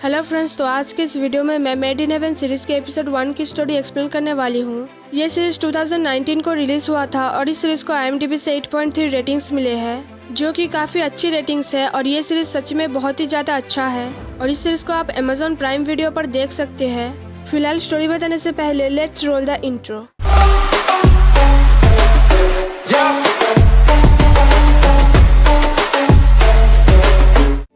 Hello friends, तो आज के इस वीडियो में मैं मेड इन हेवन सीरीज के एपिसोड 1 की स्टोरी एक्सप्लेन करने वाली हूँ। ये सीरीज 2019 को रिलीज हुआ था और इस सीरीज को IMDb से 8.3 रेटिंग्स मिले हैं, जो कि काफी अच्छी रेटिंग्स है और ये सीरीज सच में बहुत ही ज्यादा अच्छा है और इस सीरीज को आप Amazon प्राइम वीडियो पर देख सकते हैं। फिलहाल स्टोरी बताने से पहले let's roll the intro.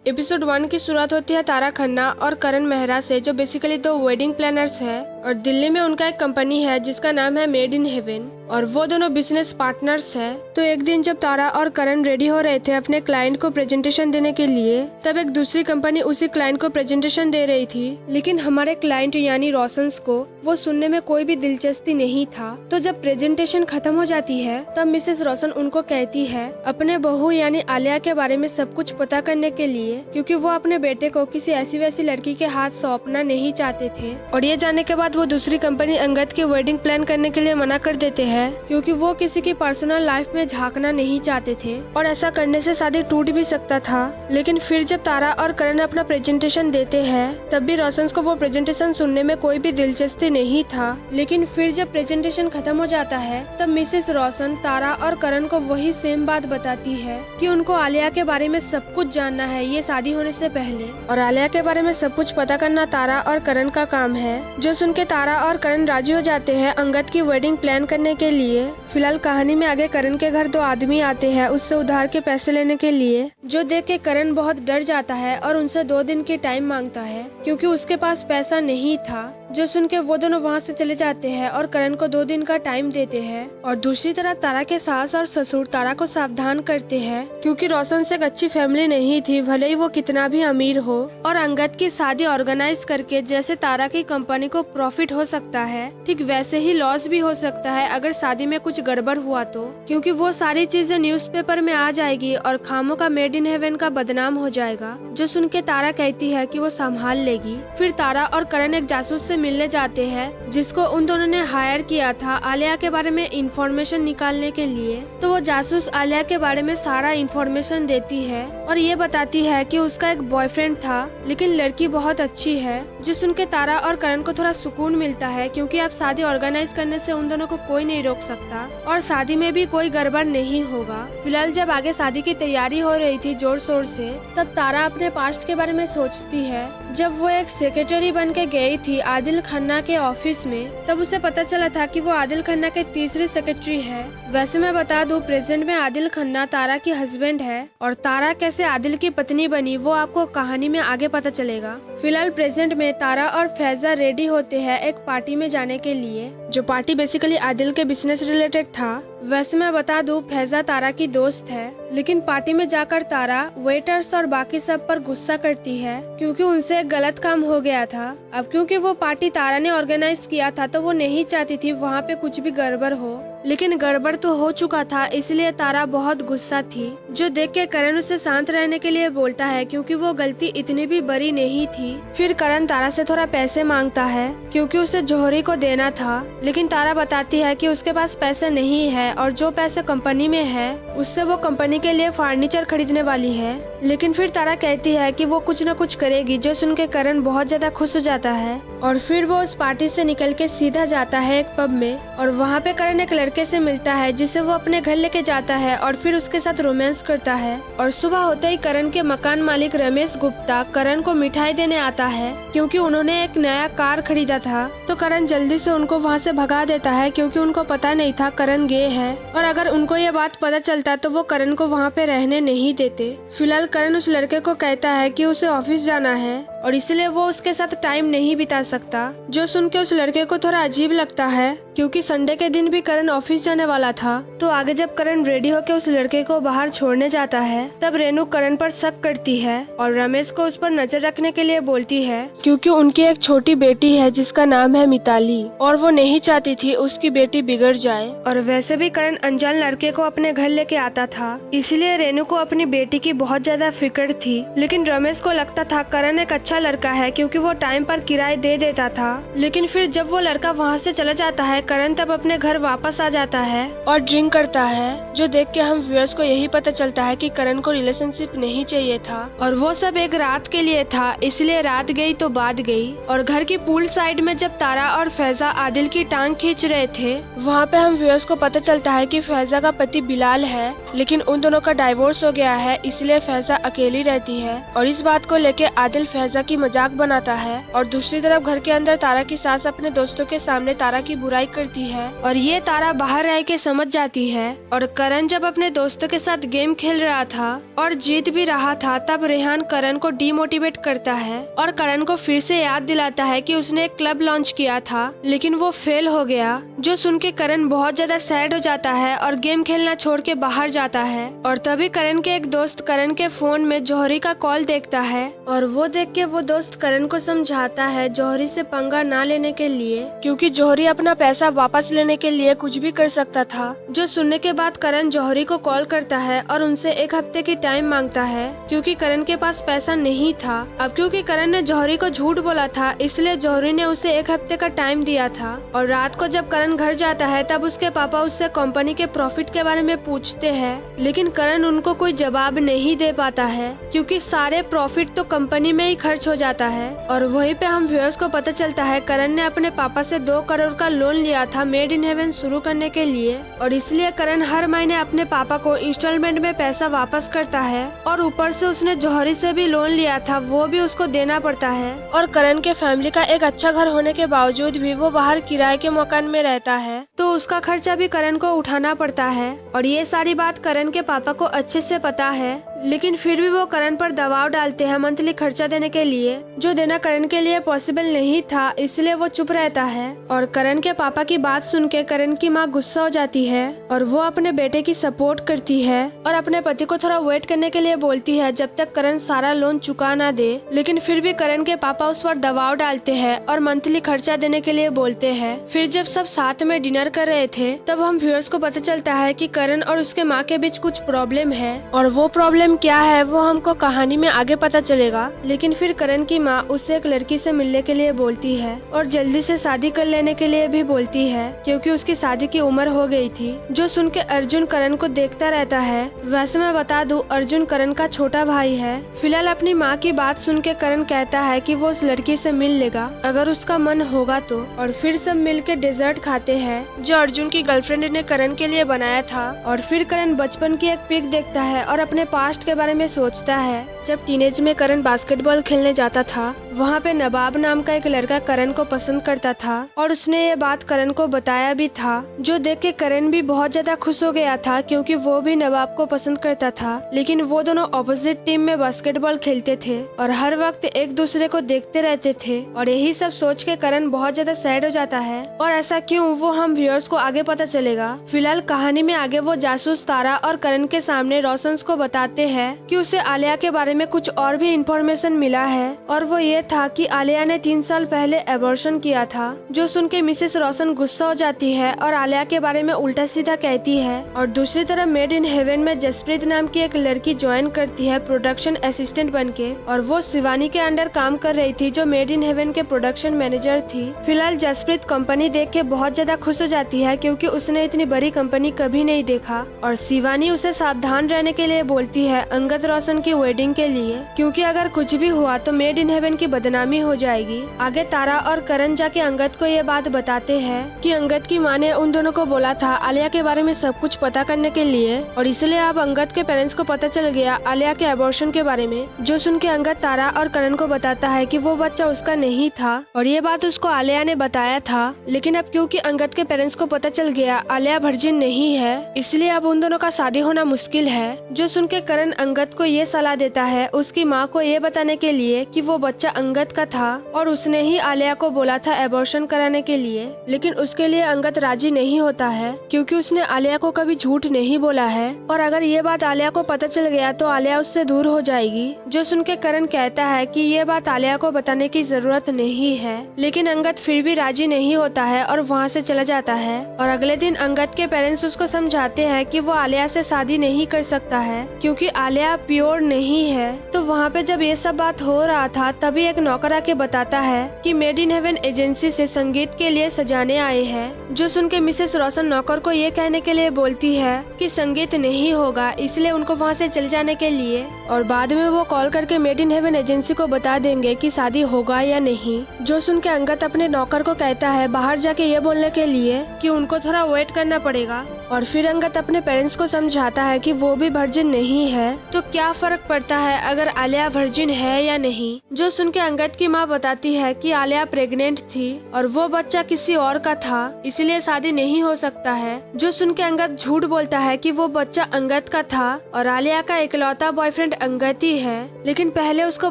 Episode 1 की शुरुआत होती है तारा खन्ना और करण मेहरा से, जो बेसिकली दो वेडिंग प्लानर्स हैं और दिल्ली में उनका एक कंपनी है जिसका नाम है मेड इन हेवन और वो दोनों बिजनेस पार्टनर्स हैं। तो एक दिन जब तारा और करण रेडी हो रहे थे अपने क्लाइंट को प्रेजेंटेशन देने के लिए, तब एक दूसरी कंपनी उसी क्लाइंट को प्रेजेंटेशन दे रही थी, लेकिन हमारे क्लाइंट यानी रोशंस को वो सुनने में कोई भी दिलचस्पी नहीं था। तो जब प्रेजेंटेशन खत्म हो जाती है तब मिसेस रोशन उनको कहती है अपने बहू यानी आलिया के बारे में सब कुछ पता करने के लिए, क्योंकि वो अपने बेटे को किसी ऐसी वैसी लड़की के हाथ सौंपना नहीं चाहते थे। और ये जानने के बाद वो दूसरी कंपनी अंगद की वेडिंग प्लान करने के लिए मना कर देते हैं, क्योंकि वो किसी की पर्सनल लाइफ में झांकना नहीं चाहते थे और ऐसा करने से शादी टूट भी सकता था। लेकिन फिर जब तारा और करण अपना प्रेजेंटेशन देते हैं तब भी रोशन को वो प्रेजेंटेशन सुनने में कोई भी दिलचस्पी नहीं था। लेकिन फिर जब प्रेजेंटेशन खत्म हो जाता है तब मिसेस रोशन तारा और करण को वही सेम बात बताती है कि उनको आलिया के बारे में सब कुछ जानना है ये शादी होने से पहले, और आलिया के बारे में सब कुछ पता करना तारा और करण का काम है। जो सुन के तारा और करण राजी हो जाते हैं अंगद की वेडिंग प्लान करने के लिए। फिलहाल कहानी में आगे करण के घर दो आदमी आते हैं उससे उधार के पैसे लेने के लिए, जो देख के करण बहुत डर जाता है और उनसे 2 दिन की टाइम मांगता है क्योंकि उसके पास पैसा नहीं था। जो सुन के वो दोनों वहाँ से चले जाते हैं और करण को 2 दिन का टाइम देते हैं। और दूसरी तरफ तारा के सास और ससुर तारा को सावधान करते हैं, क्योंकि रोशन से एक अच्छी फैमिली नहीं थी, भले ही वो कितना भी अमीर हो। और अंगद की शादी ऑर्गेनाइज करके जैसे तारा की कंपनी को प्रॉफिट हो सकता है, ठीक वैसे ही लॉस भी हो सकता है अगर शादी में कुछ गड़बड़ हुआ तो, क्योंकि वो सारी चीजें न्यूज़पेपर में आ जाएगी और खामों का मेड इन हेवन का बदनाम हो जाएगा। जो सुन के तारा कहती है कि वो संभाल लेगी। फिर तारा और करण एक जासूस से मिलने जाते हैं जिसको उन दोनों ने हायर किया था आलिया के बारे में इंफॉर्मेशन निकालने के लिए। तो वो जासूस आलिया के बारे में सारा इंफॉर्मेशन देती है और ये बताती है कि उसका एक बॉयफ्रेंड था लेकिन लड़की बहुत अच्छी है। जो सुन के तारा और करण को थोड़ा सुकून मिलता है, क्योंकि अब शादी ऑर्गेनाइज करने से उन दोनों को कोई नहीं रोक सकता और शादी में भी कोई गड़बड़ नहीं होगा। फिलहाल जब आगे शादी की तैयारी हो रही थी जोर शोर से, तब तारा अपने पास्ट के बारे में सोचती है। जब वो एक सेक्रेटरी बन के गई थी आदिल खन्ना के ऑफिस में, तब उसे पता चला था कि वो आदिल खन्ना के तीसरी सेक्रेटरी है। वैसे मैं बता दूं, प्रेजेंट में आदिल खन्ना तारा की हस्बैंड है और तारा कैसे आदिल की पत्नी बनी वो आपको कहानी में आगे पता चलेगा। फिलहाल प्रेजेंट में तारा और फैजा रेडी होते हैं एक पार्टी में जाने के लिए, जो पार्टी बेसिकली आदिल के बिजनेस रिलेटेड था। वैसे मैं बता दूं, फैजा तारा की दोस्त है, लेकिन पार्टी में जाकर तारा वेटर्स और बाकी सब पर गुस्सा करती है क्योंकि उनसे एक गलत काम हो गया था। अब क्योंकि वो पार्टी तारा ने ऑर्गेनाइज किया था तो वो नहीं चाहती थी वहाँ पे कुछ भी गड़बड़ हो, लेकिन गड़बड़ तो हो चुका था, इसलिए तारा बहुत गुस्सा थी। जो देख के करण उसे शांत रहने के लिए बोलता है क्योंकि वो गलती इतनी भी बड़ी नहीं थी। फिर करण तारा से थोड़ा पैसे मांगता है क्योंकि उसे जौहरी को देना था, लेकिन तारा बताती है कि उसके पास पैसे नहीं है और जो पैसे कंपनी में है उससे वो कंपनी के लिए फर्नीचर खरीदने वाली है। लेकिन फिर तारा कहती है कि वो कुछ न कुछ करेगी, जो सुन के करण बहुत ज्यादा खुश हो जाता है और फिर वो उस पार्टी से निकल के सीधा जाता है एक पब में और वहाँ पे करण एक लड़के से मिलता है जिसे वो अपने घर लेके जाता है और फिर उसके साथ रोमांस करता है। और सुबह होते ही करण के मकान मालिक रमेश गुप्ता करण को मिठाई देने आता है क्योंकि उन्होंने एक नया कार खरीदा था। तो करण जल्दी से उनको वहाँ से भगा देता है क्योंकि उनको पता नहीं था करण गे है और अगर उनको ये बात पता चलता तो वो करण को वहाँ पे रहने नहीं देते। फिलहाल करण उस लड़के को कहता है कि उसे ऑफिस जाना है और इसलिए वो उसके साथ टाइम नहीं बिता सकता। जो सुन के उस लड़के को थोड़ा अजीब लगता है क्योंकि संडे के दिन भी करण ऑफिस जाने वाला था। तो आगे जब करण रेडी होकर उस लड़के को बाहर छोड़ने जाता है तब रेनू करण पर शक करती है और रमेश को उस पर नजर रखने के लिए बोलती है क्योंकि उनकी एक छोटी बेटी है जिसका नाम है मिताली और वो नहीं चाहती थी उसकी बेटी बिगड़ जाए। और वैसे भी करण अनजान लड़के को अपने घर लेके आता था, इसलिए रेनू को अपनी बेटी की बहुत ज्यादा फिक्र थी। लेकिन रमेश को लगता था करण एक अच्छा लड़का है क्योंकि वो टाइम पर किराए दे देता था। लेकिन फिर जब वो लड़का वहाँ से चला जाता है करण तब अपने घर वापस आ जाता है और ड्रिंक करता है, जो देख के हम व्यूअर्स को यही पता चलता है कि करण को रिलेशनशिप नहीं चाहिए था और वो सब एक रात के लिए था, इसलिए रात गई तो बात गई। और घर की पूल साइड में जब तारा और फैजा आदिल की टांग खींच रहे थे, वहाँ पे हम व्यूअर्स को पता चलता है कि फैजा का पति बिलाल है, लेकिन उन दोनों का डाइवोर्स हो गया है, इसलिए फैजा अकेली रहती है। और इस बात को लेके आदिल फैजा की मजाक बनाता है और दूसरी तरफ घर के अंदर तारा की सास अपने दोस्तों के सामने तारा की बुराई करती है और ये तारा बाहर रह के समझ जाती है। और करण जब अपने दोस्तों के साथ गेम खेल रहा था और जीत भी रहा था, तब रेहान करण को डीमोटिवेट करता है और करण को फिर से याद दिलाता है कि उसने एक क्लब लॉन्च किया था, लेकिन वो फेल हो गया, जो सुन के करण बहुत ज्यादा सैड हो जाता है और गेम खेलना छोड़ के बाहर जाता है। और तभी करण के एक दोस्त करण के फोन में जौहरी का कॉल देखता है और वो देख के वो दोस्त करण को समझाता है जौहरी से पंगा ना लेने के लिए, क्योंकि जौहरी अपना पैसा वापस लेने के लिए कुछ भी कर सकता था। जो सुनने के बाद करण जौहरी को कॉल करता है और उनसे एक हफ्ते की टाइम मांगता है, क्योंकि करण के पास पैसा नहीं था। अब क्योंकि करण ने जौहरी को झूठ बोला था, इसलिए जौहरी ने उसे एक हफ्ते का टाइम दिया था। और रात को जब करण घर जाता है, तब उसके पापा उससे कंपनी के प्रॉफिट के बारे में पूछते हैं, लेकिन करण उनको कोई जवाब नहीं दे पाता है, क्योंकि सारे प्रॉफिट तो कंपनी में ही खर्च हो जाता है। और वहीं पे हम व्यूअर्स को पता चलता है करण ने अपने पापा से 2 करोड़ का लोन लिया था मेड इन हेवन शुरू करने के लिए, और इसलिए करण हर महीने अपने पापा को इंस्टॉलमेंट में पैसा वापस करता है। और ऊपर से उसने जौहरी से भी लोन लिया था, वो भी उसको देना पड़ता है। और करण के फैमिली का एक अच्छा घर होने के बावजूद भी वो बाहर किराए के मकान में रहता है, तो उसका खर्चा भी करण को उठाना पड़ता है। और ये सारी बात करण के पापा को अच्छे से पता है, लेकिन फिर भी वो करण पर दबाव डालते हैं मंथली खर्चा देने के लिए, जो देना करण के लिए पॉसिबल नहीं था, इसलिए वो चुप रहता है। और करण के पापा की बात सुन के करण की माँ गुस्सा हो जाती है और वो अपने बेटे की सपोर्ट करती है और अपने पति को थोड़ा वेट करने के लिए बोलती है जब तक करण सारा लोन चुका ना दे। लेकिन फिर भी करण के पापा उस पर दबाव डालते हैं और मंथली खर्चा देने के लिए बोलते हैं। फिर जब सब साथ में डिनर कर रहे थे, तब हम व्यूअर्स को पता चलता है कि करण और उसके माँ के बीच कुछ प्रॉब्लम है, और वो प्रॉब्लम क्या है वो हमको कहानी में आगे पता चलेगा। लेकिन फिर करण की माँ उससे एक लड़की से मिलने के लिए बोलती है और जल्दी से शादी कर लेने के लिए भी बोलती है, क्योंकि उसकी शादी की उम्र हो गई थी। जो सुन के अर्जुन करण को देखता रहता है। वैसे मैं बता दूं, अर्जुन करण का छोटा भाई है। फिलहाल अपनी माँ की बात सुन के करण कहता है कि वो उस लड़की से मिल लेगा अगर उसका मन होगा तो। और फिर सब मिलके डेजर्ट खाते हैं, जो अर्जुन की गर्लफ्रेंड ने करण के लिए बनाया था। और फिर करण बचपन की एक पिक देखता है और अपने पास्ट के बारे में सोचता है। जब टीनेज में करण बास्केटबॉल खेलने जाता था, वहाँ पे नवाब नाम का एक लड़का करण को पसंद करता था और उसने ये बात करण को बताया भी था, जो देख के करण भी बहुत ज्यादा खुश हो गया था, क्योंकि वो भी नवाब को पसंद करता था। लेकिन वो दोनों ऑपोजिट टीम में बास्केटबॉल खेलते थे और हर वक्त एक दूसरे को देखते रहते थे। और यही सब सोच के करण बहुत ज्यादा सैड हो जाता है। और ऐसा क्यों, वो हम व्यूअर्स को आगे पता चलेगा। फिलहाल कहानी में आगे वो जासूस तारा और करण के सामने रोशन को बताते हैं कि उसे आलिया के बारे में कुछ और भी इंफॉर्मेशन मिला है, और वो ये था कि आलिया ने 3 साल पहले एबॉर्शन किया था। जो सुन के मिसेस रोशन गुस्सा हो जाती है और आलिया के बारे में उल्टा सीधा कहती है। और दूसरी तरफ मेड इन हेवन में जसप्रीत नाम की एक लड़की ज्वाइन करती है प्रोडक्शन असिस्टेंट बनके, और वो शिवानी के अंडर काम कर रही थी, जो मेड इन हेवन के प्रोडक्शन मैनेजर थी। फिलहाल जसप्रीत कंपनी देख के बहुत ज्यादा खुश हो जाती है, क्योंकि उसने इतनी बड़ी कंपनी कभी नहीं देखा। और शिवानी उसे सावधान रहने के लिए बोलती है अंगद रोशन की वेडिंग के लिए, क्योंकि अगर कुछ भी हुआ तो मेड इन हेवन की बदनामी हो जाएगी। आगे तारा और करण जाके अंगद को ये बात बताते हैं कि अंगद की माँ ने उन दोनों को बोला था आलिया के बारे में सब कुछ पता करने के लिए, और इसलिए अब अंगद के पेरेंट्स को पता चल गया आलिया के एबॉर्शन के बारे में। जो सुन के अंगद तारा और करण को बताता है कि वो बच्चा उसका नहीं था, और ये बात उसको आलिया ने बताया था। लेकिन अब क्योंकि अंगद के पेरेंट्स को पता चल गया आलिया वर्जिन नहीं है, इसलिए अब उन दोनों का शादी होना मुश्किल है। जो सुन के करण अंगद को ये सलाह देता है उसकी माँ को ये बताने के लिए कि वो बच्चा अंगद का था और उसने ही आलिया को बोला था एबॉर्शन कराने के लिए। लेकिन उसके लिए अंगद राजी नहीं होता है, क्योंकि उसने आलिया को कभी झूठ नहीं बोला है, और अगर ये बात आलिया को पता चल गया तो आलिया उससे दूर हो जाएगी। जो सुन के करण कहता है कि ये बात आलिया को बताने की जरूरत नहीं है, लेकिन अंगद फिर भी राजी नहीं होता है और वहाँ से चला जाता है। और अगले दिन अंगद के पेरेंट्स उसको समझाते हैं कि वो आलिया से शादी नहीं कर सकता है, क्योंकि आलिया प्योर नहीं है। है। तो वहाँ पे जब ये सब बात हो रहा था तभी एक नौकर आके बताता है कि मेड इन हेवन एजेंसी से संगीत के लिए सजाने आए हैं। जो सुन के मिसेस रोशन नौकर को ये कहने के लिए बोलती है कि संगीत नहीं होगा, इसलिए उनको वहाँ से चले जाने के लिए, और बाद में वो कॉल करके मेड इन हेवन एजेंसी को बता देंगे कि शादी होगा या नहीं। जो सुन के अंगद अपने नौकर को कहता है बाहर जाके ये बोलने के लिए कि उनको थोड़ा वेट करना पड़ेगा। और फिर अंगद अपने पेरेंट्स को समझाता है कि वो भी वर्जिन नहीं है, तो क्या फर्क पड़ता है अगर आलिया वर्जिन है या नहीं। जो सुन के अंगद की माँ बताती है कि आलिया प्रेग्नेंट थी और वो बच्चा किसी और का था, इसलिए शादी नहीं हो सकता है। जो सुन के अंगद झूठ बोलता है कि वो बच्चा अंगद का था और आलिया का इकलौता बॉयफ्रेंड अंगद ही है, लेकिन पहले उसको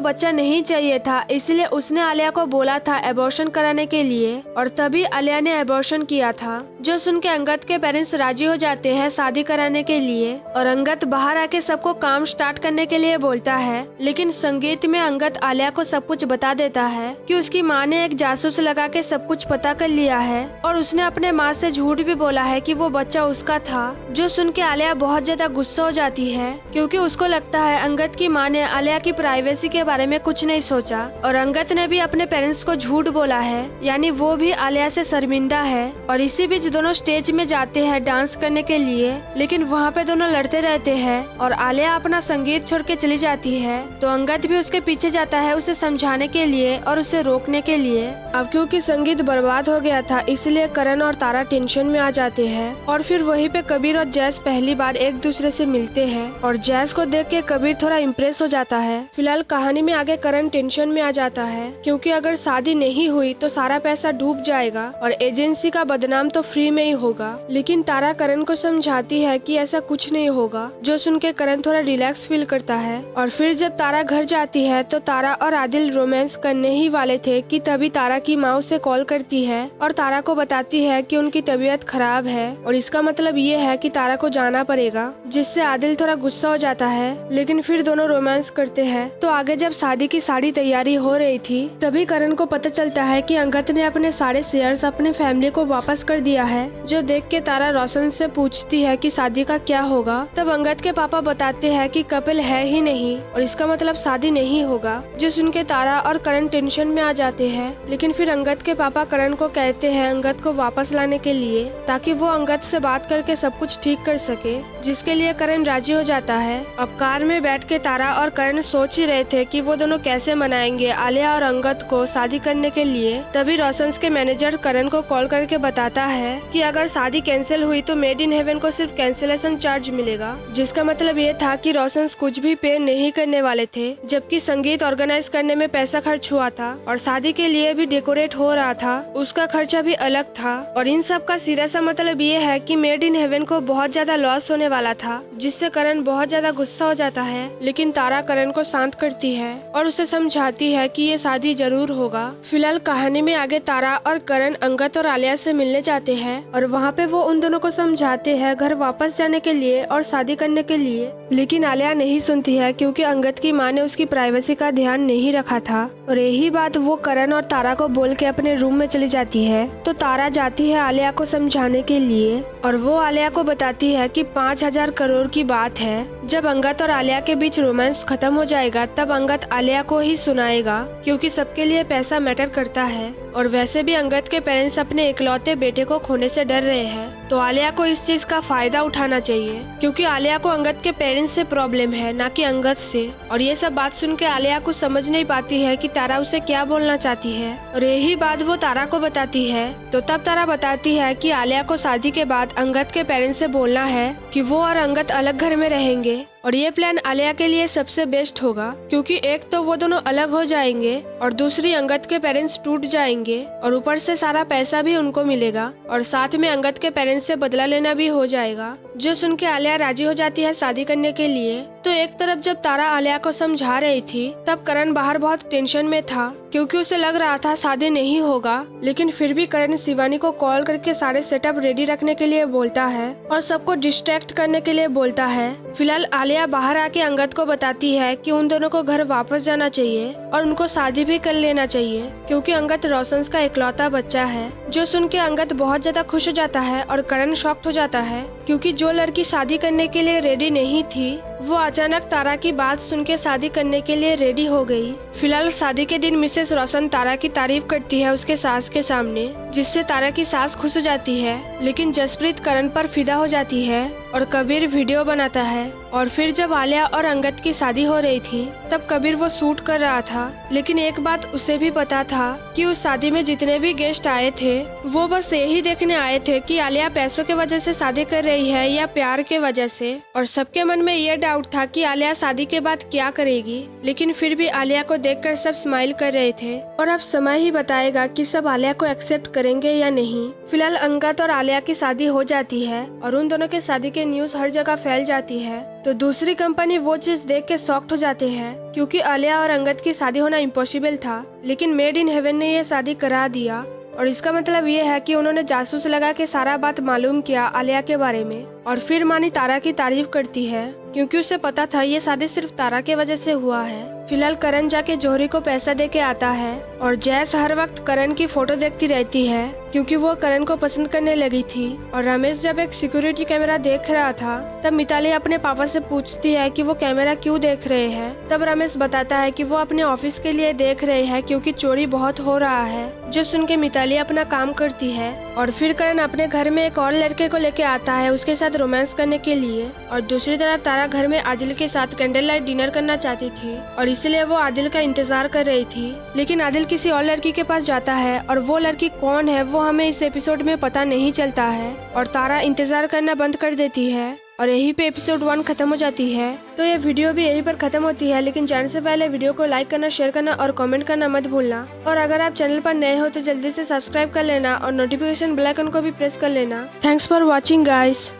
बच्चा नहीं चाहिए था, इसलिए उसने आलिया को बोला था एबॉर्शन कराने के लिए और तभी आलिया ने एबॉर्शन किया था। जो सुन के अंगद के पेरेंट्स राजी हो जाते हैं शादी कराने के लिए और अंगद बाहर आके सबको काम स्टार्ट करने के लिए बोलता है, लेकिन संगीत में अंगद आलिया को सब कुछ बता देता है कि उसकी माँ ने एक जासूस लगा के सब कुछ पता कर लिया है और उसने अपने माँ से झूठ भी बोला है कि वो बच्चा उसका था। जो सुन के आलिया बहुत ज्यादा गुस्सा हो जाती है क्योंकि उसको लगता है अंगद की माँ ने आलिया की प्राइवेसी के बारे में कुछ नहीं सोचा और अंगद ने भी अपने पेरेंट्स को झूठ बोला है, यानी वो भी आलिया से शर्मिंदा है। और इसी बीच दोनों स्टेज में जाते हैं डांस करने के लिए, लेकिन वहाँ पे दोनों लड़ते रहते हैं और आलिया अपना संगीत छोड़ के चली जाती है। तो अंगद भी उसके पीछे जाता है उसे समझाने के लिए और उसे रोकने के लिए। अब क्योंकि संगीत बर्बाद हो गया था इसलिए करण और तारा टेंशन में आ जाते हैं और फिर वहीं पे कबीर और जैस पहली बार एक दूसरे से मिलते हैं और जैस को देख के कबीर थोड़ा इम्प्रेस हो जाता है। फिलहाल कहानी में आगे करण टेंशन में आ जाता है क्योंकि अगर शादी नहीं हुई तो सारा पैसा डूब जाएगा और एजेंसी का बदनाम तो फ्री में ही होगा, लेकिन तारा करण को समझाती है कि ऐसा कुछ नहीं होगा। जो सुन के करण थोड़ा रिलैक्स फील करता है। और फिर जब तारा घर जाती है तो तारा और आदिल रोमांस करने ही वाले थे कि तभी तारा की माँ उसे कॉल करती है और तारा को बताती है कि उनकी तबीयत खराब है और इसका मतलब ये है कि तारा को जाना पड़ेगा, जिससे आदिल थोड़ा गुस्सा हो जाता है, लेकिन फिर दोनों रोमांस करते हैं। तो आगे जब शादी की सारी तैयारी हो रही थी तभी करण को पता चलता है कि अंगद ने अपने सारे शेयर्स अपने फैमिली को वापस कर दिया है। जो देख के तारा रोशन से पूछती है कि शादी का क्या होगा। तब अंगद के पापा बताते हैं कि कपिल है ही नहीं और इसका मतलब शादी नहीं होगा। जो सुन के तारा और करण टेंशन में आ जाते हैं, लेकिन फिर अंगद के पापा करण को कहते हैं अंगद को वापस लाने के लिए ताकि वो अंगद से बात करके सब कुछ ठीक कर सके, जिसके लिए करण राजी हो जाता है। अब कार में बैठ के तारा और करण सोच ही रहे थे कि वो दोनों कैसे मनाएंगे आलिया और अंगद को शादी करने के लिए। तभी रोशन के मैनेजर करण को कॉल करके बताता है कि अगर शादी कैंसिल हुई तो मेड इन हेवन को सिर्फ कैंसिलेशन चार्ज मिलेगा, जिसका मतलब ये था कि रोशन कुछ भी पे नहीं करने वाले थे, जबकि संगीत ऑर्गेनाइज करने में पैसा खर्च हुआ था और शादी के लिए भी डेकोरेट हो रहा था, उसका खर्चा भी अलग था। और इन सब का सीधा सा मतलब ये है कि मेड इन हेवन को बहुत ज्यादा लॉस होने वाला था, जिससे करण बहुत ज्यादा गुस्सा हो जाता है। लेकिन तारा करण को शांत करती है और उसे समझाती है कि ये शादी जरूर होगा। फिलहाल कहानी में आगे तारा और करण अंगद और आलिया से मिलने जाते हैं और वहाँ पे वो उन दोनों को समझाते हैं घर वापस जाने के लिए और शादी करने के लिए, लेकिन आलिया नहीं सुनती है क्योंकि अंगद की माँ ने उसकी प्राइवेसी का ध्यान नहीं रखा था। और यही बात वो करण और तारा को बोल के अपने रूम में चली जाती है। तो तारा जाती है आलिया को समझाने के लिए और वो आलिया को बताती है कि 5000 करोड़ की बात है। जब अंगद और आलिया के बीच रोमांस खत्म हो जाएगा तब अंगद आलिया को ही सुनाएगा क्योंकि सबके लिए पैसा मैटर करता है और वैसे भी अंगद के पेरेंट्स अपने इकलौते बेटे को खोने से डर रहे हैं, तो आलिया को इस चीज का फायदा उठाना चाहिए क्योंकि आलिया को अंगद के पेरेंट्स से प्रॉब्लम है, ना कि अंगद से। और ये सब बात सुन के आलिया कुछ समझ नहीं पाती है कि तारा उसे क्या बोलना चाहती है और यही बात वो तारा को बताती है। तो तब तारा बताती है कि आलिया को शादी के बाद अंगद के पेरेंट्स से बोलना है कि वो और अंगद अलग घर में रहेंगे और ये प्लान आलिया के लिए सबसे बेस्ट होगा क्योंकि एक तो वो दोनों अलग हो जाएंगे और दूसरी अंगद के पेरेंट्स टूट जाएंगे और ऊपर से सारा पैसा भी उनको मिलेगा और साथ में अंगद के पेरेंट्स से बदला लेना भी हो जाएगा। जो सुन के आलिया राजी हो जाती है शादी करने के लिए। तो एक तरफ जब तारा आलिया को समझा रही थी तब करण बाहर बहुत टेंशन में था क्योंकि उसे लग रहा था शादी नहीं होगा, लेकिन फिर भी करण शिवानी को कॉल करके सारे सेटअप रेडी रखने के लिए बोलता है और सबको डिस्ट्रैक्ट करने के लिए बोलता है। फिलहाल आलिया बाहर आके अंगद को बताती है कि उन दोनों को घर वापस जाना चाहिए और उनको शादी भी कर लेना चाहिए क्योंकि अंगद रोशन का इकलौता बच्चा है। जो सुन के अंगद बहुत ज्यादा खुश हो जाता है और करण शॉक्ड हो जाता है क्योंकि जो लड़की शादी करने के लिए रेडी नहीं थी वो अचानक तारा की बात सुन के शादी करने के लिए रेडी हो गई। फिलहाल शादी के दिन मिसेस रोशन तारा की तारीफ करती है उसके सास के सामने, जिससे तारा की सास खुश हो जाती है। लेकिन जसप्रीत करण पर फिदा हो जाती है और कबीर वीडियो बनाता है। और फिर जब आलिया और अंगद की शादी हो रही थी तब कबीर वो शूट कर रहा था। लेकिन एक बात उसे भी पता था कि उस शादी में जितने भी गेस्ट आए थे वो बस यही देखने आए थे कि आलिया पैसों के वजह से शादी कर रही है या प्यार के वजह से। और सबके मन में ये डाउट था कि आलिया शादी के बाद क्या करेगी। लेकिन फिर भी आलिया को देखकर सब स्माइल कर रहे थे। और अब समय ही बताएगा कि सब आलिया को एक्सेप्ट करेंगे या नहीं। फिलहाल अंगद और आलिया की शादी हो जाती है और उन दोनों के शादी के न्यूज हर जगह फैल जाती है। तो दूसरी कंपनी वो चीज देख के शॉक्ड हो जाते हैं, क्योंकि आलिया और अंगद की शादी होना इम्पॉसिबल था। लेकिन मेड इन हेवन ने ये शादी करा दिया। और इसका मतलब ये है कि उन्होंने जासूस लगा के सारा बात मालूम किया आलिया के बारे में। और फिर मानी तारा की तारीफ करती है, क्योंकि उसे पता था ये शादी सिर्फ तारा के वजह से हुआ है। फिलहाल करण जाके जौहरी को पैसा दे के आता है और जैस हर वक्त करण की फोटो देखती रहती है, क्योंकि वो करण को पसंद करने लगी थी। और रमेश जब एक सिक्योरिटी कैमरा देख रहा था तब मिताली अपने पापा से पूछती है कि वो कैमरा क्यों देख रहे हैं। तब रमेश बताता है कि वो अपने ऑफिस के लिए देख रहे हैं, क्योंकि चोरी बहुत हो रहा है। जो सुन के मिताली अपना काम करती है। और फिर करण अपने घर में एक और लड़के को लेके आता है उसके साथ रोमांस करने के लिए। और दूसरी तरफ तारा घर में आदिल के साथ कैंडल लाइट डिनर करना चाहती थी और इसलिए वो आदिल का इंतजार कर रही थी। लेकिन आदिल किसी और लड़की के पास जाता है और वो लड़की कौन है वो हमें इस एपिसोड में पता नहीं चलता है। और तारा इंतजार करना बंद कर देती है और यहीं पे एपिसोड 1 खत्म हो जाती है। तो ये वीडियो भी यहीं पर खत्म होती है। लेकिन जाने से पहले वीडियो को लाइक करना, शेयर करना और कमेंट करना मत भूलना। और अगर आप चैनल पर नए हो तो जल्दी से सब्सक्राइब कर लेना और नोटिफिकेशन बेल आइकन को भी प्रेस कर लेना। Thanks for watching guys.